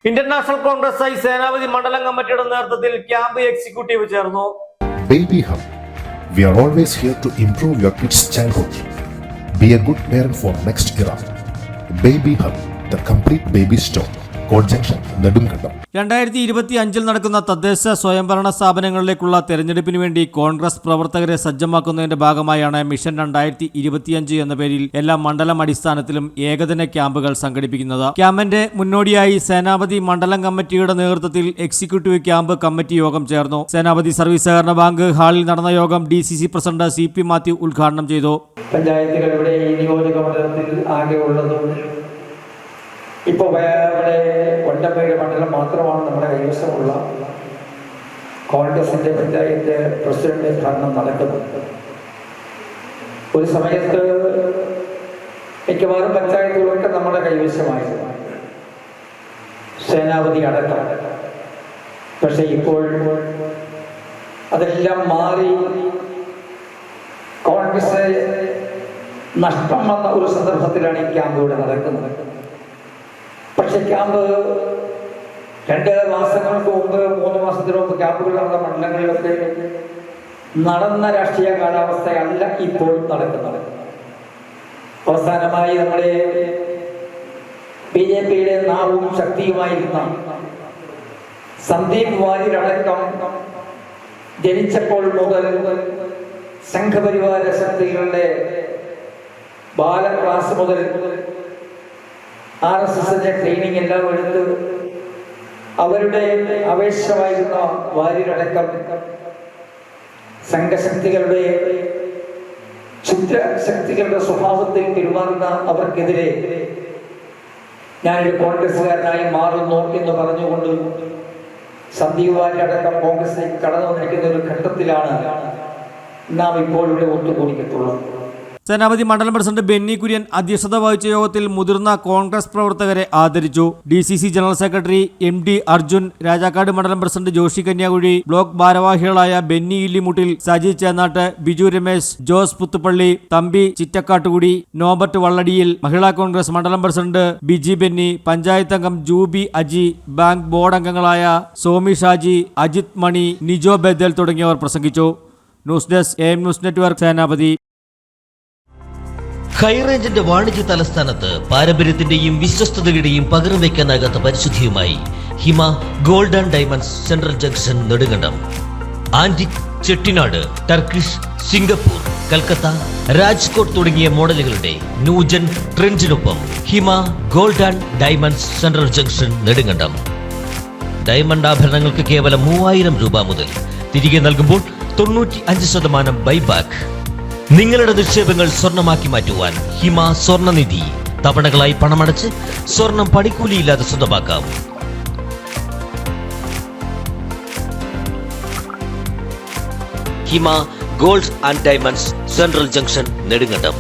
International Congress I സേനാപതി മണ്ഡലം കമ്മിറ്റിയുടെ നേതൃത്വത്തിൽ ക്യാമ്പ് എക്സിക്യൂട്ടീവ് ചേർന്നു. Baby Hub. We are always here to improve your kids' childhood. Be a good parent for next era. Baby Hub, the complete baby store. Code junction, Nedumkandam. 2025 നടക്കുന്ന തദ്ദേശ സ്വയംഭരണ സ്ഥാപനങ്ങളിലേക്കുള്ള തെരഞ്ഞെടുപ്പിന് വേണ്ടി കോൺഗ്രസ് പ്രവർത്തകരെ സജ്ജമാക്കുന്നതിന്റെ ഭാഗമായാണ് മിഷൻ 2025 എന്ന പേരിൽ എല്ലാ മണ്ഡലം അടിസ്ഥാനത്തിലും ഏകദിന ക്യാമ്പുകൾ സംഘടിപ്പിക്കുന്നത്. ക്യാമ്പിന്റെ മുന്നോടിയായി സേനാപതി മണ്ഡലം കമ്മിറ്റിയുടെ നേതൃത്വത്തിൽ എക്സിക്യൂട്ടീവ് ക്യാമ്പ് കമ്മിറ്റി യോഗം ചേർന്നു. സേനാപതി സർവീസ് സഹകരണ ബാങ്ക് ഹാളിൽ നടന്ന യോഗം DCC പ്രസിഡന്റ് CP മാത്യു ഉദ്ഘാടനം ചെയ്തു. പഞ്ചായത്തുകളുടെ ഈ നിയോജക മണ്ഡലത്തിൽ ആകെ ഉള്ളതും ഇപ്പോൾ വേറെ ഒറ്റപ്പേര് മണ്ഡലം മാത്രമാണ് നമ്മുടെ കൈവശമുള്ള കോൺഗ്രസിന്റെ പഞ്ചായത്ത് പ്രസിഡന്റ് ഭരണം നടക്കുന്നത്. ഒരു സമയത്ത് മിക്കവാറും പഞ്ചായത്തുകളൊക്കെ നമ്മുടെ കൈവശമായിരുന്നു, സേനാപതി അടക്കം. പക്ഷെ ഇപ്പോൾ അതെല്ലാം മാറി കോൺഗ്രസ് നഷ്ടം വന്ന ഒരു സന്ദർഭത്തിലാണ് ഈ ക്യാമ്പ് ഇവിടെ നടക്കുന്നത്. പക്ഷെ ക്യാമ്പ് 2 മാസങ്ങൾക്ക് മുമ്പ് 3 മാസത്തിന് മുമ്പ് ക്യാമ്പുകൾ നടന്ന മണ്ഡലങ്ങളിലൊക്കെ നടന്ന രാഷ്ട്രീയ കാലാവസ്ഥയല്ല ഇപ്പോൾ നടക്കുന്നത്. അവസാനമായി നമ്മുടെ BJPയുടെ നാവും ശക്തിയുമായിരുന്ന സന്ദീപ് വാര്യരടക്കം ജനിച്ചപ്പോൾ മുതൽ സംഘപരിവാര ശക്തികളുടെ ബാലക്ലാസ് മുതൽ RSSന്റെ ട്രെയിനിങ് എല്ലാം എടുത്ത് അവരുടെ ആവേശമായിരുന്ന വാര്യരടക്കം സംഘശക്തികളുടെ ക്ഷുദ്രശക്തികളുടെ സ്വഭാവത്തിൽ പെരുമാറുന്ന അവർക്കെതിരെ ഞാനൊരു കോൺഗ്രസ്സുകാരനായി മാറുന്നു എന്ന് പറഞ്ഞുകൊണ്ട് സന്ദീപ് വാര്യരടക്കം കോൺഗ്രസിലേക്ക് കടന്നു വന്നിരിക്കുന്ന ഒരു ഘട്ടത്തിലാണ് നാം ഇപ്പോൾ ഇവിടെ ഒത്തുകൂടിയിട്ടുള്ളത്. സേനാപതി മണ്ഡലം പ്രസിഡന്റ് ബെന്നി കുര്യൻ അധ്യക്ഷത വഹിച്ച യോഗത്തിൽ മുതിർന്ന കോൺഗ്രസ് പ്രവർത്തകരെ ആദരിച്ചു. DCC general secretary MD Arjun, Rajakkad മണ്ഡലം പ്രസിഡന്റ് ജോഷി കന്യാകുഴി, ബ്ലോക്ക് ഭാരവാഹികളായ ബെന്നി ഇല്ലിമുട്ടിൽ, സജി ചേന്നാട്ട്, ബിജു രമേശ്, ജോസ് പുത്തുപ്പള്ളി, തമ്പി ചിറ്റക്കാട്ടുകുടി, നോബർട്ട് വള്ളടിയിൽ, മഹിളാ കോൺഗ്രസ് മണ്ഡലം പ്രസിഡന്റ് ബിജി ബെന്നി, പഞ്ചായത്ത് അംഗം ജൂബി അജി, ബാങ്ക് ബോർഡ് അംഗങ്ങളായ സോമി ഷാജി, അജിത് മണി, നിജോ ബെദൽ തുടങ്ങിയവർ പ്രസംഗിച്ചു. News desk AM news network, Senapathi. ഹൈറേഞ്ചിന്റെ വാണിജ്യ തലസ്ഥാനത്ത് പാരമ്പര്യത്തിന്റെയും വിശ്വസ്തതയുടെയും പകരം വയ്ക്കാനാകാത്ത പരിശുദ്ധിയുമായി Hima gold and diamonds, central junction, Nedumkandam. Antique, Chettinad, Turkish, Singapore, Calcutta, Rajkot തുടങ്ങിയ മോഡലുകളുടെ ന്യൂജൻ ട്രെൻഡിനൊപ്പം Hima gold and diamonds, central junction, Nedumkandam. Diamond ആഭരണങ്ങൾക്ക് കേവലം 3000 രൂപ മുതൽ, തിരികെ നൽകുമ്പോൾ 95% ബൈബാക്ക്. നിങ്ങളുടെ നിക്ഷേപങ്ങൾ സ്വർണമാക്കി മാറ്റുവാൻ ഹിമ സ്വർണനിധി. തവണകളായി പണമടച്ച് സ്വർണം പണിക്കൂലിയില്ലാതെ സ്വന്തമാക്കാം. Hima gold and diamonds, central junction, Nedumkandam.